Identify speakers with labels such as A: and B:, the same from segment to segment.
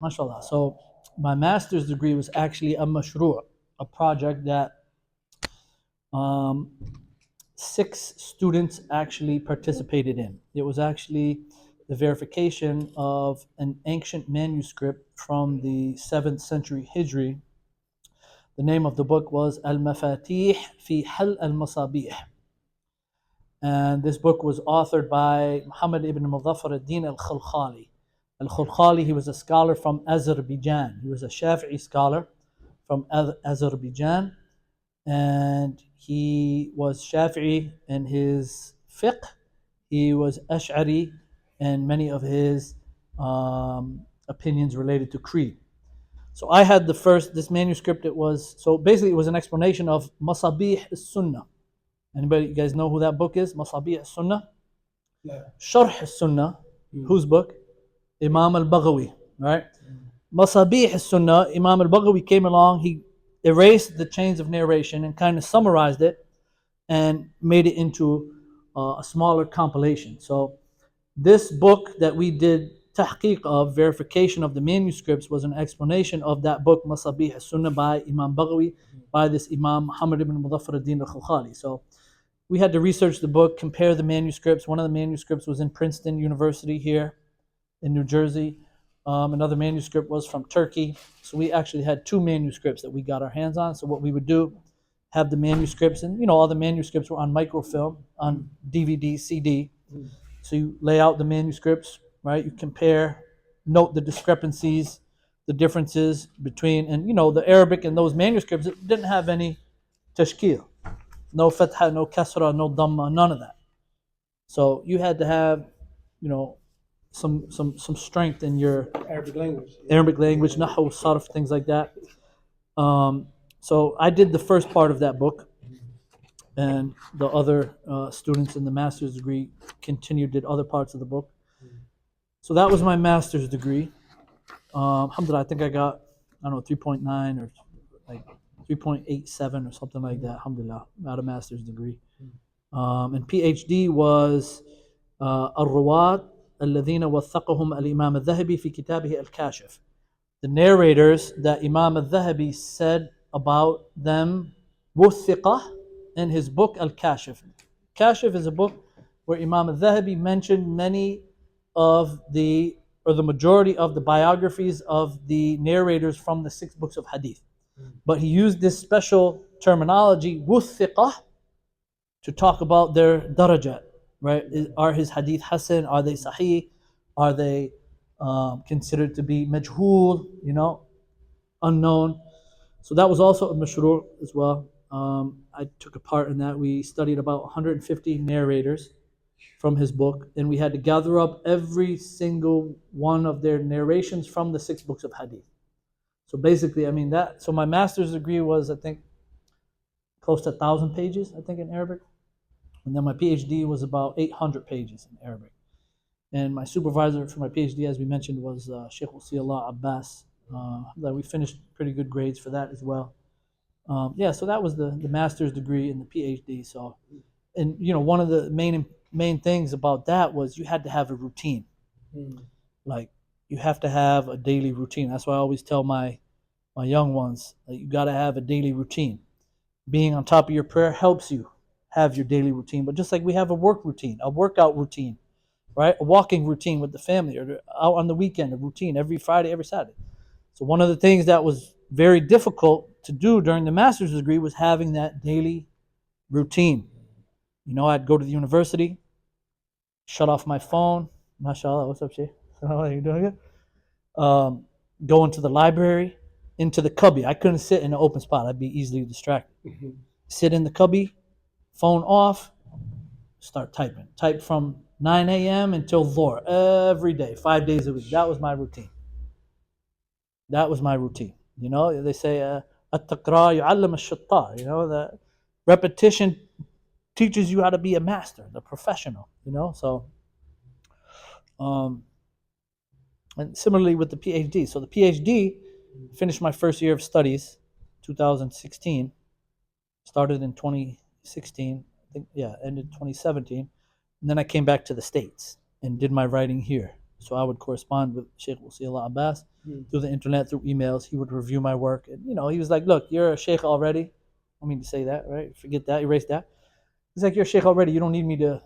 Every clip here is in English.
A: MashaAllah. So my master's degree was actually a mashru', a project that um, 6 students actually participated in. It was actually the verification of an ancient manuscript from the 7th century Hijri. The name of the book was Al-Mafatih fi Hal al-Masabih. And this book was authored by Muhammad ibn Muzaffar ad-Din al-Khulkhali. Al-Khulkhali, he was a scholar from Azerbaijan. He was a Shafi'i scholar from Azerbaijan. And he was Shafi'i in his fiqh. He was Ash'ari in many of his opinions related to creed. So I had this manuscript. So basically it was an explanation of Masabih as-Sunnah. Anybody, you guys know who that book is? Masabih as-Sunnah?
B: Yeah.
A: Sharh as-Sunnah. Whose book? Imam al-Baghawi, right? Masabih as-Sunnah, Imam al-Baghawi came along, he erased the chains of narration and kind of summarized it and made it into a smaller compilation. So this book that we did tahqiq of, verification of the manuscripts, was an explanation of that book, Masabih as-Sunnah by Imam Baghawi, by this Imam Muhammad ibn Muzaffar ad-Din al-Khulkhali. So we had to research the book, compare the manuscripts. One of the manuscripts was in Princeton University here in New Jersey. Another manuscript was from Turkey. So we actually had 2 manuscripts that we got our hands on. So what we would do, have the manuscripts, and all the manuscripts were on microfilm, on DVD, CD. So you lay out the manuscripts, right? You compare, note the discrepancies, the differences between, and the Arabic and those manuscripts, it didn't have any tashkil. No fatha, no kasra, no dhamma, none of that. So you had to have, some strength in your Arabic language, nahu, sarf, things like that. So I did the first part of that book, and the other students in the master's degree did other parts of the book. So that was my master's degree. Alhamdulillah, I think I got, I don't know, 3.9 or like 3.87 or something like that. Alhamdulillah, got a master's degree. And PhD was الرواة الذين وثقهم الإمام الذهبي في كتابه الكاشف. The narrators that Imam al-Dhahabi said about them, وثقة, in his book Al-Kashif. Kashif is a book where Imam al-Dhahabi mentioned many of the majority of the biographies of the narrators from the 6 books of hadith. But he used this special terminology, وثقة, to talk about their darajat, right? Are his hadith hasan? Are they sahih? Are they considered to be majhul, unknown? So that was also a mashru' as well. I took a part in that. We studied about 150 narrators from his book, and we had to gather up every single one of their narrations from the 6 books of hadith. So basically, so my master's degree was, I think, close to 1,000 pages, I think, in Arabic. And then my PhD was about 800 pages in Arabic. And my supervisor for my PhD, as we mentioned, was Sheikh Wasiullah Abbas. That we finished pretty good grades for that as well. So that was the master's degree and the PhD. So, and one of the main things about that was you had to have a routine. Like, you have to have a daily routine. That's why I always tell my young ones, like, you got to have a daily routine. Being on top of your prayer helps you have your daily routine. But just like we have a work routine, a workout routine, right? A walking routine with the family, or out on the weekend, a routine every Friday, every Saturday. So one of the things that was very difficult to do during the master's degree was having that daily routine. I'd go to the university, shut off my phone. MashaAllah, what's up, Shay? How are you doing it? Go into the library, into the cubby. I couldn't sit in an open spot. I'd be easily distracted. Sit in the cubby, phone off, start typing. Type from 9 a.m. until Dhuhr every day, 5 days a week. That was my routine. They say, at-taqra yu'allam ash-shattar. The repetition teaches you how to be a master, the professional. So, and similarly with the PhD. So the PhD, finished my first year of studies, 2016. Started in 2016. I think, ended 2017. And then I came back to the States and did my writing here. So I would correspond with Sheikh Wasiullah Abbas through the internet, through emails. He would review my work. And, he was like, look, you're a sheikh already. I don't mean to say that, right? Forget that, erase that. He's like, you're a sheikh already. You don't need me to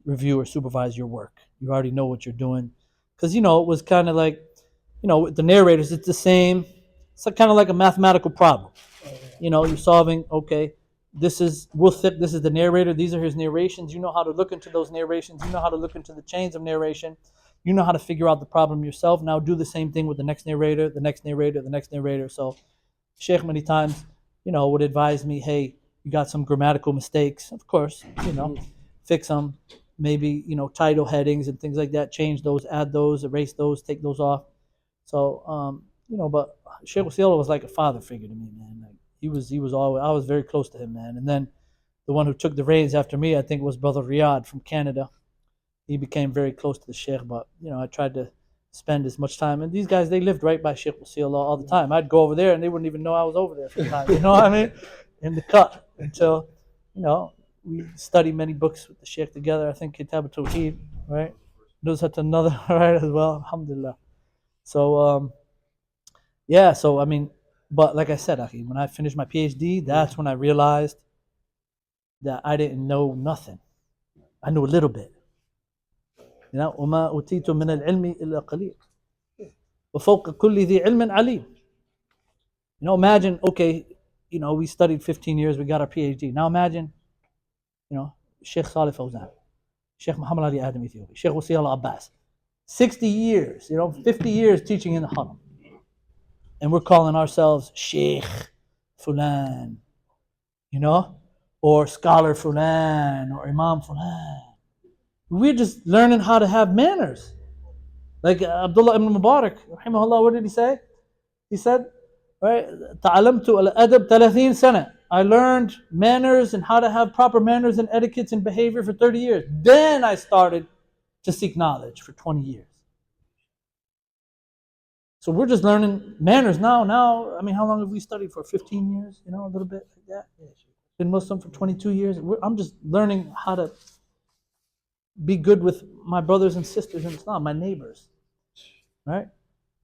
A: review or supervise your work. You already know what you're doing. Because, it was kind of like, with the narrators, it's the same. It's kind of like a mathematical problem. You're solving, okay, this is Wuthib, this is the narrator, these are his narrations. You know how to look into those narrations. You know how to look into the chains of narration. You know how to figure out the problem yourself. Now do the same thing with the next narrator, the next narrator, the next narrator. So Sheikh many times, would advise me, hey, you got some grammatical mistakes. Of course, fix them. Maybe, title headings and things like that. Change those, add those, erase those, take those off. So, but Sheikh Wasiullah was like a father figure to me, man. Like he was always, I was very close to him, man. And then the one who took the reins after me, I think, was Brother Riyadh from Canada. He became very close to the Sheikh, but I tried to spend as much time. And these guys, they lived right by Sheikh Wasiullah all the time. I'd go over there and they wouldn't even know I was over there sometimes. You know what I mean? In the cut until, we studied many books with the Sheikh together. I think Kitab al-Tawheed, right? Nuzhat another, right, as well. Alhamdulillah. So, yeah, so I mean, but like I said, Akhi, when I finished my PhD, that's when I realized that I didn't know nothing. I knew a little bit. وما أوتيت من العلم إلا قليل وفوق كل ذي علم عليم. Imagine, okay, we studied 15 years, we got our PhD. Now imagine, Sheikh Salih Fawzan, Sheikh Muhammad Ali Adam Ethiopi, Sheikh Wasiullah Abbas, 60 years, 50 years teaching in the Haram. And we're calling ourselves Sheikh Fulan, or Scholar Fulan, or Imam Fulan. We're just learning how to have manners. Like Abdullah ibn Mubarak, rahimahullah, what did he say? He said, right, تعلمت الأدب 30 سنة. I learned manners and how to have proper manners and etiquettes and behavior for 30 years. Then I started to seek knowledge for 20 years. So we're just learning manners now. I mean, how long have we studied for? 15 years, a little bit like that. Been Muslim for 22 years. I'm just learning how to be good with my brothers and sisters in Islam, my neighbors, right?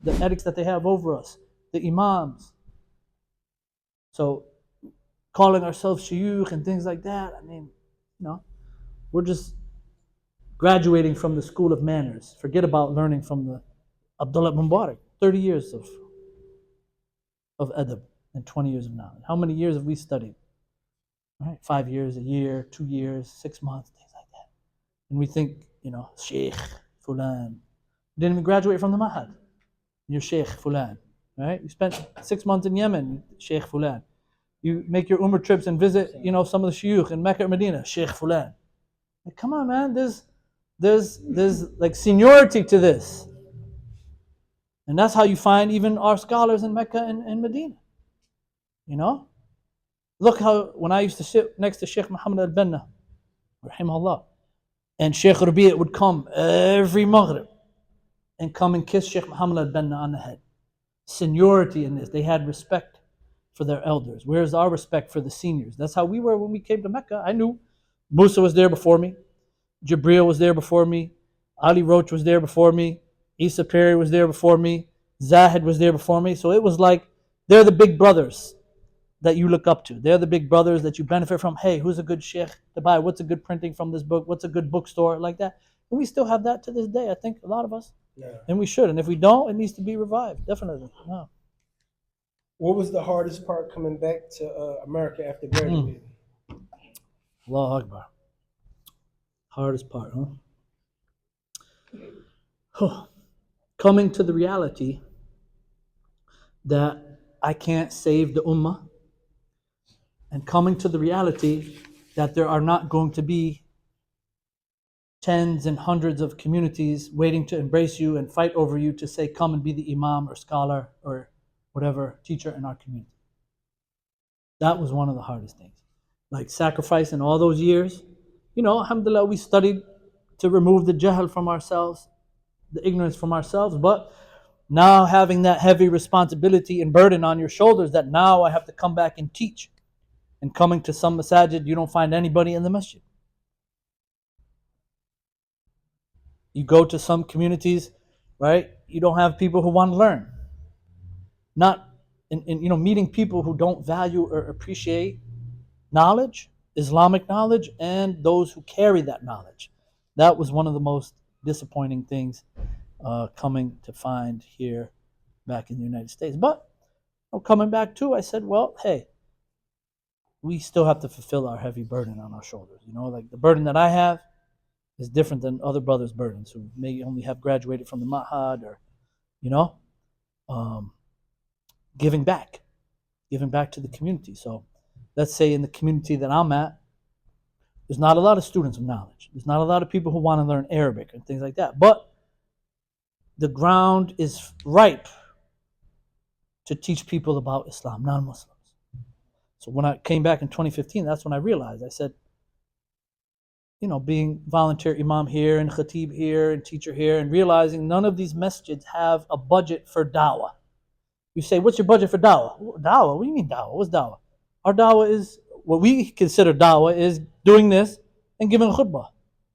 A: The ethics that they have over us, the imams. So calling ourselves shuyukh and things like that, I mean, we're just graduating from the school of manners. Forget about learning from the Abdullah ibn Mubarak. 30 years of adab and 20 years of knowledge. How many years have we studied? Right? 5 years, a year, 2 years, 6 months, things like that. And we think, Sheikh Fulan. You didn't even graduate from the Mahad. You're Sheikh Fulan. Right? You spent 6 months in Yemen, Sheikh Fulan. You make your Umrah trips and visit, some of the shuyukh in Mecca or Medina, Sheikh Fulan. Like, come on, man. There's like seniority to this. And that's how you find even our scholars in Mecca and Medina. Look how, when I used to sit next to Sheikh Muhammad al-Banna, rahimahullah, and Sheikh Rabi' would come every Maghrib and come and kiss Sheikh Muhammad al-Banna on the head. Seniority in this. They had respect for their elders. Where's our respect for the seniors? That's how we were when we came to Mecca. I knew Musa was there before me. Jibreel was there before me. Ali Roach was there before me. Isa Perry was there before me. Zahid was there before me. So it was like, they're the big brothers that you look up to. They're the big brothers that you benefit from. Hey, who's a good sheikh to buy? What's a good printing from this book? What's a good bookstore? Like that. And we still have that to this day, I think, a lot of us. Yeah. And we should. And if we don't, it needs to be revived. Definitely. Yeah.
B: What was the hardest part coming back to America after graduating?
A: Allahu Akbar. Hardest part, huh? Coming to the reality that I can't save the ummah, and coming to the reality that there are not going to be tens and hundreds of communities waiting to embrace you and fight over you to say, come and be the imam or scholar or whatever teacher in our community. That was one of the hardest things. Like sacrificing all those years. Alhamdulillah, we studied to remove the jahl from ourselves, the ignorance from ourselves, but now having that heavy responsibility and burden on your shoulders that now I have to come back and teach. And coming to some masajid, you don't find anybody in the masjid. You go to some communities, right? You don't have people who want to learn. Not in meeting people who don't value or appreciate knowledge, Islamic knowledge, and those who carry that knowledge. That was one of the most disappointing things coming to find here back in the United States. But coming back to, I said, well, hey, we still have to fulfill our heavy burden on our shoulders. Like the burden that I have is different than other brothers' burdens who may only have graduated from the Ma'had or, you know, um, giving back to the community. So let's say in the community that I'm at, there's not a lot of students of knowledge. There's not a lot of people who want to learn Arabic and things like that. But the ground is ripe to teach people about Islam, non-Muslims. So when I came back in 2015, that's when I realized. I said, being volunteer imam here and khatib here and teacher here and realizing none of these masjids have a budget for dawah. You say, what's your budget for dawah? Dawah? What do you mean dawah? What's dawah? Our dawah is, what we consider dawah is doing this and giving a khutbah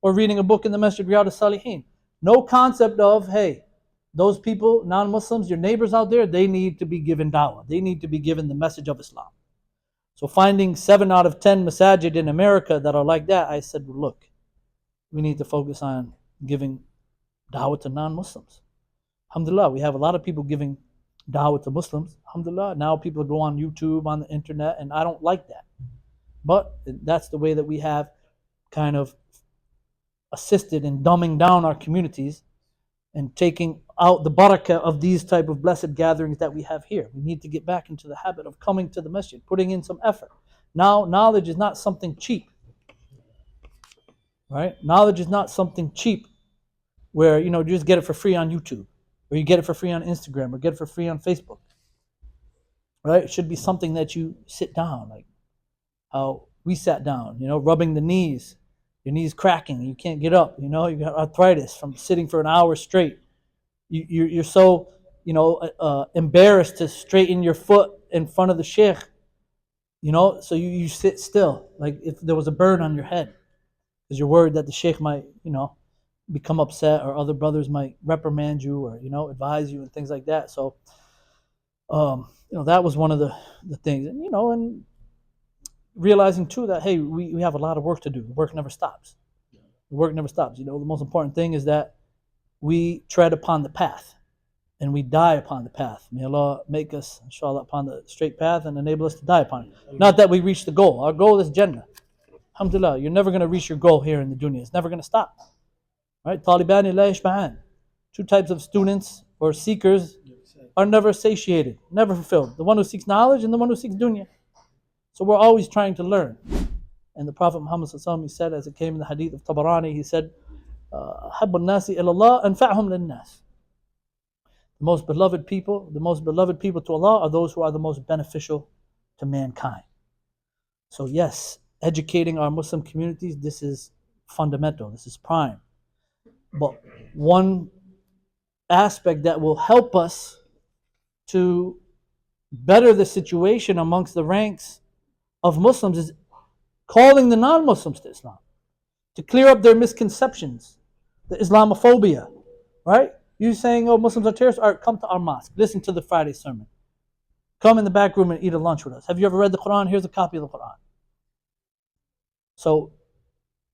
A: or reading a book in the Masjid Riyadh al-Salihin. No concept of, hey, those people, non-Muslims, your neighbors out there, they need to be given dawah. They need to be given the message of Islam. So finding 7 out of 10 masajid in America that are like that, I said, well, look, we need to focus on giving dawah to non-Muslims. Alhamdulillah, we have a lot of people giving dawah to Muslims. Alhamdulillah, now people go on YouTube, on the internet, and I don't like that. But that's the way that we have kind of assisted in dumbing down our communities and taking out the barakah of these type of blessed gatherings that we have here. We need to get back into the habit of coming to the masjid, putting in some effort. Now, knowledge is not something cheap, right? Knowledge is not something cheap where, you just get it for free on YouTube, or you get it for free on Instagram, or get it for free on Facebook, right? It should be something that you sit down, like how we sat down, rubbing the knees, your knees cracking, you can't get up, you got arthritis from sitting for an hour straight. You're so, embarrassed to straighten your foot in front of the sheikh, so you sit still, like if there was a bird on your head, because you're worried that the sheikh might, become upset, or other brothers might reprimand you, or, advise you and things like that. So, that was one of the things, and realizing too that, hey, we have a lot of work to do. The work never stops. The work never stops. The most important thing is that we tread upon the path and we die upon the path. May Allah make us, inshallah, upon the straight path and enable us to die upon it. Not that we reach the goal. Our goal is Jannah. Alhamdulillah, you're never going to reach your goal here in the dunya. It's never going to stop. Right? Talibani la yashba'an. 2 types of students or seekers are never satiated, never fulfilled. The one who seeks knowledge and the one who seeks dunya. So we're always trying to learn. And the Prophet Muhammad he said, as it came in the hadith of Tabarani, he said, أحب الناس إلى الله أنفعهم للناس. The most beloved people to Allah are those who are the most beneficial to mankind. So yes, educating our Muslim communities, this is fundamental, this is prime. But one aspect that will help us to better the situation amongst the ranks of Muslims is calling the non-Muslims to Islam, to clear up their misconceptions, the Islamophobia, right? You saying, oh, Muslims are terrorists? All right, come to our mosque. Listen to the Friday sermon. Come in the back room and eat a lunch with us. Have you ever read the Quran? Here's a copy of the Quran. So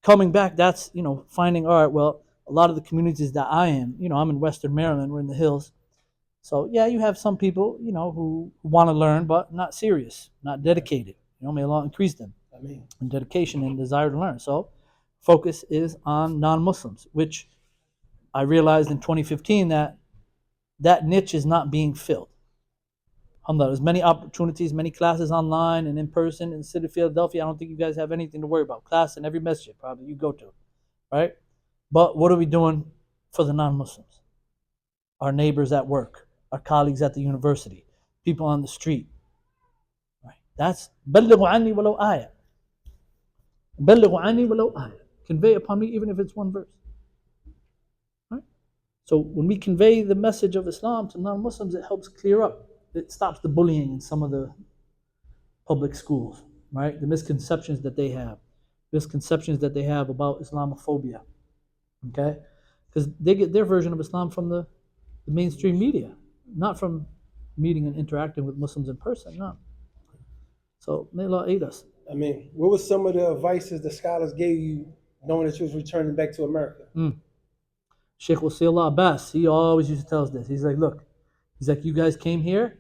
A: coming back, that's, finding, all right, well, a lot of the communities that I am, I'm in Western Maryland, we're in the hills. So yeah, you have some people, who want to learn, but not serious, not dedicated. May Allah increase them in dedication and desire to learn. So focus is on non-Muslims, which I realized in 2015 that niche is not being filled. Alhamdulillah, there's many opportunities, many classes online and in person in the city of Philadelphia. I don't think you guys have anything to worry about. Class in every masjid probably you go to, right? But what are we doing for the non-Muslims? Our neighbors at work, our colleagues at the university, people on the street. Right? That's بَلِّغُوا عَنِّي وَلَوْ آيَةً. بَلِّغُوا عَنِّي وَلَوْ آيَةً. Convey upon me even if it's one verse. Right? So when we convey the message of Islam to non-Muslims, it helps clear up. It stops the bullying in some of the public schools, right? The misconceptions that they have about Islamophobia. Okay? because they get their version of Islam from the mainstream media, not from meeting and interacting with Muslims in person. No. So may Allah aid us.
B: I mean, what was some of the advices the scholars gave you knowing that you was returning back to America?
A: Sheikh Wasiullah Abbas, he always used to tell us this. He's like, look, he's like, you guys came here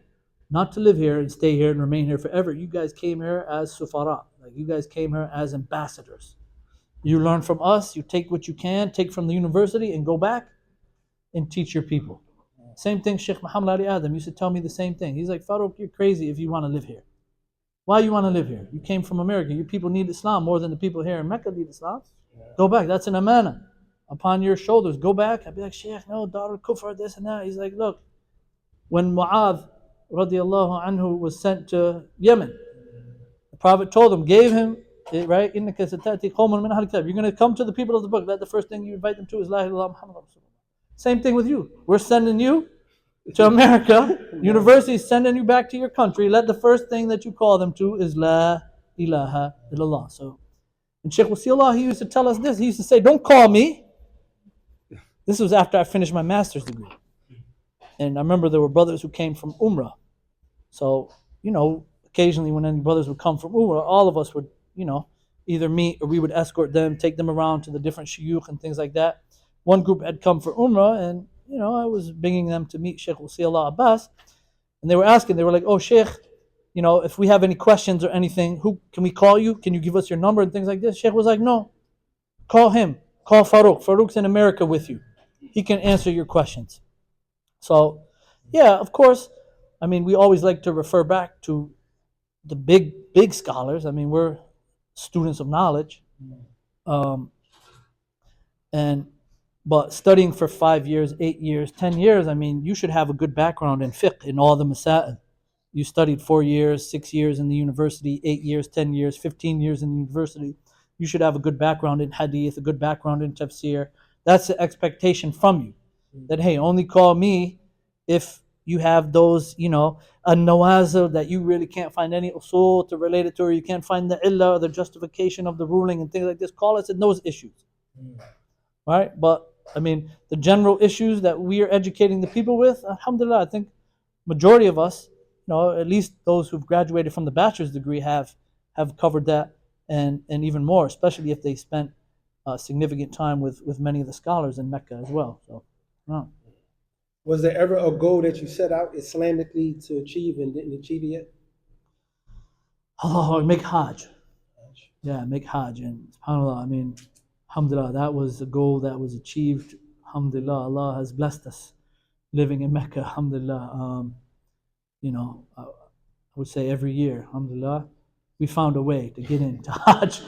A: not to live here and stay here and remain here forever. You guys came here as sufara. Like, you guys came here as ambassadors. You learn from us, you take what you can, take from the university and go back and teach your people. Same thing Sheikh Muhammad Ali Adam used to tell me the same thing. He's like, Faruq, you're crazy if you want to live here. Why you want to live here? You came from America. Your people need Islam more than the people here in Mecca need Islam. Go back. That's an amana upon your shoulders. Go back. I'd be like, Sheikh, no, daughter kufr, this and that. He's like, look, when Mu'adh radiallahu anhu was sent to Yemen, the Prophet told him, gave him, right, you're going to come to the people of the book. That the first thing you invite them to is La ilaha illallah Muhammad Rasulullah. Same thing with you. We're sending you to America. University is sending you back to your country. Let the first thing that you call them to is La ilaha illallah. So, and Sheikh Wasiullah, he used to tell us this. He used to say, don't call me. This was after I finished my master's degree. And I remember there were brothers who came from Umrah. So, occasionally when any brothers would come from Umrah, all of us would, either meet or we would escort them, take them around to the different shuyukh and things like that. One group had come for Umrah, and I was bringing them to meet Sheikh Wasiullah Abbas, and they were asking, they were like, oh Sheikh, if we have any questions or anything, who can we call you? Can you give us your number and things like this? Sheikh was like, no, call him, call Faruq. Faruq's in America with you. He can answer your questions. So, yeah, of course, we always like to refer back to the big scholars. We're students of knowledge. But studying for 5 years, 8 years, 10 years, you should have a good background in fiqh, in all the masa'il. You studied 4 years, 6 years in the university, 8 years, 10 years, 15 years in the university. You should have a good background in hadith, a good background in tafsir. That's the expectation from you. That, hey, only call me if you have those, a nawazil that you really can't find any usul to relate it to, or you can't find the illah or the justification of the ruling and things like this. Call us in those issues. Right? But the general issues that we are educating the people with, alhamdulillah, I think majority of us, at least those who've graduated from the bachelor's degree have covered that and even more, especially if they spent significant time with many of the scholars in Mecca as well. So, no.
B: Was there ever a goal that you set out Islamically to achieve and didn't achieve it yet?
A: Oh, make Hajj. Yeah, make Hajj. And subhanAllah, alhamdulillah, that was a goal that was achieved. Alhamdulillah, Allah has blessed us living in Mecca. Alhamdulillah. I would say every year, alhamdulillah, we found a way to get into Hajj.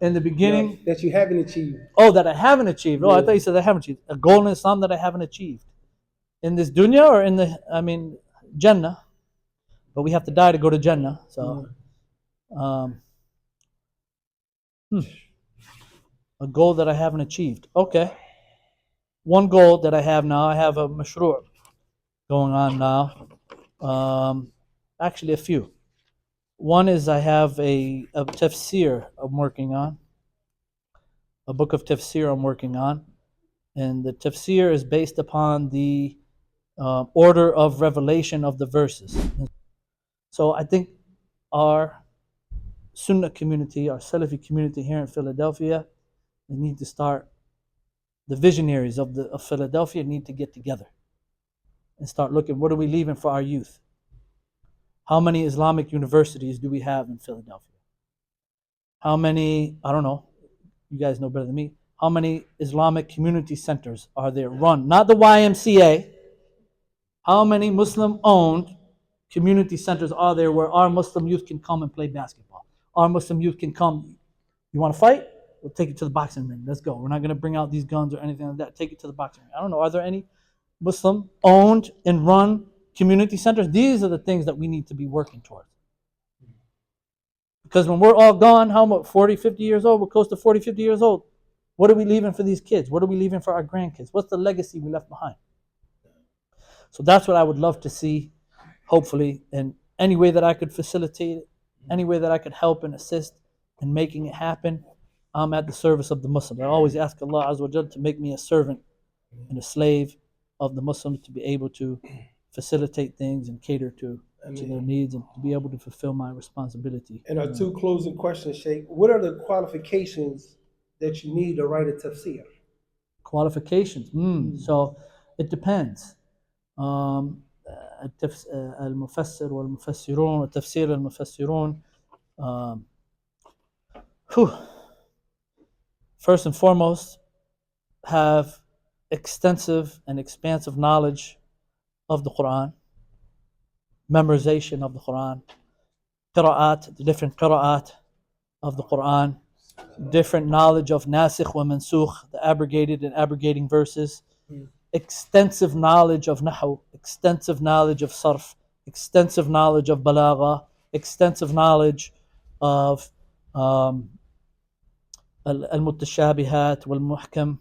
A: In the beginning,
B: that you haven't achieved.
A: Oh, that I haven't achieved. Oh, I thought you said I haven't achieved. A goal in Islam that I haven't achieved. In this dunya or in the, Jannah. But we have to die to go to Jannah. So, a goal that I haven't achieved. Okay. One goal that I have now, I have a mashru' going on now. Actually, a few. One is I have a tafsir I'm working on. A book of tafsir I'm working on. And the tafsir is based upon the order of revelation of the verses. So I think our Sunnah community, our Salafi community here in Philadelphia, they need to start, the visionaries of Philadelphia need to get together and start looking, what are we leaving for our youth? How many Islamic universities do we have in Philadelphia? How many, I don't know, you guys know better than me, how many Islamic community centers are there run? Not the YMCA. How many Muslim-owned community centers are there where our Muslim youth can come and play basketball? Our Muslim youth can come, you want to fight? We'll take it to the boxing ring. Let's go. We're not going to bring out these guns or anything like that. Take it to the boxing ring. I don't know. Are there any Muslim-owned and run community centers? These are the things that we need to be working towards. Because when we're all gone, how much? 40, 50 years old? We're close to 40, 50 years old. What are we leaving for these kids? What are we leaving for our grandkids? What's the legacy we left behind? So that's what I would love to see, hopefully, in any way that I could facilitate it, any way that I could help and assist in making it happen. I'm at the service of the Muslims. I always ask Allah Azza wa Jalla to make me a servant and a slave of the Muslims to be able to facilitate things and cater to their needs and to be able to fulfill my responsibility.
B: And our two closing questions, Sheikh. What are the qualifications that you need to write a tafsir?
A: Qualifications. So it depends. المفسر والمفسرون وتفسير المفسرون. First and foremost, have extensive and expansive knowledge of the Quran, memorization of the Quran, qira'at, the different qira'at of the Quran, different knowledge of nasikh wa mansukh, the abrogated and abrogating verses, extensive knowledge of nahu, extensive knowledge of sarf, extensive knowledge of balagha, extensive knowledge of al-mutashabihat wal-muhkam,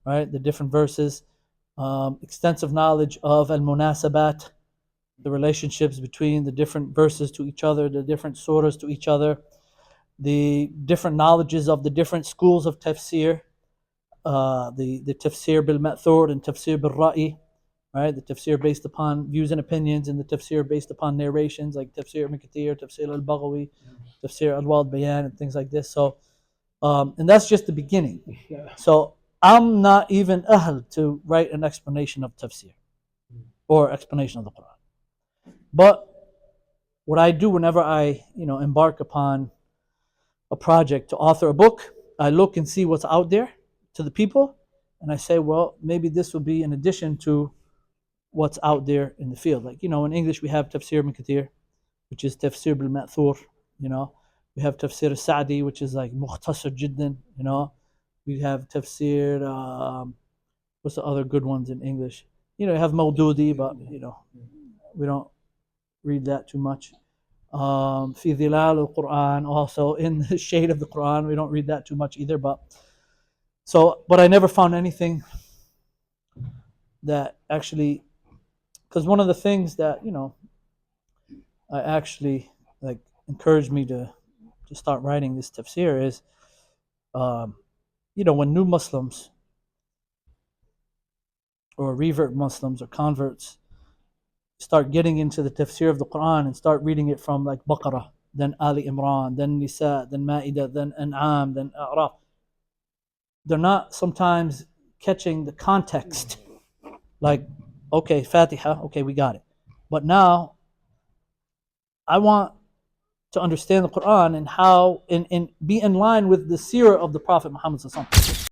A: right, the different verses, extensive knowledge of al-munasabat, the relationships between the different verses to each other, the different surahs to each other, the different knowledges of the different schools of tafsir, the tafsir bil ma'thur and tafsir bil ra'i, right? The tafsir based upon views and opinions, and the tafsir based upon narrations, like tafsir Ibn Kathir, tafsir al-Baghawi, tafsir al-Wad Bayan, and things like this. So, and that's just the beginning. So I'm not even ahl to write an explanation of tafsir or explanation of the Quran. But what I do whenever I, embark upon a project to author a book, I look and see what's out there to the people, and I say, well, maybe this will be in addition to what's out there in the field. Like, in English we have Tafsir Ibn Kathir, which is Tafsir bil Ma'thur, we have Tafsir al-Sa'di, which is like Mukhtasar Jiddan, we have Tafsir, what's the other good ones in English? You have Mawdudi, but, we don't read that too much. Fi Dhilal al-Quran, also in the shade of the Quran, we don't read that too much either. But I never found anything that actually, because one of the things that I actually encouraged me to start writing this tafsir is, when new Muslims or revert Muslims or converts start getting into the tafsir of the Quran and start reading it from like Baqarah, then Ali Imran, then Nisa, then Ma'idah, then An'am, then A'raf. They're not sometimes catching the context. Like, okay, Fatiha, okay, we got it. But now, I want to understand the Quran and how, and be in line with the seerah of the Prophet Muhammad sallallahu alaihi wasallam.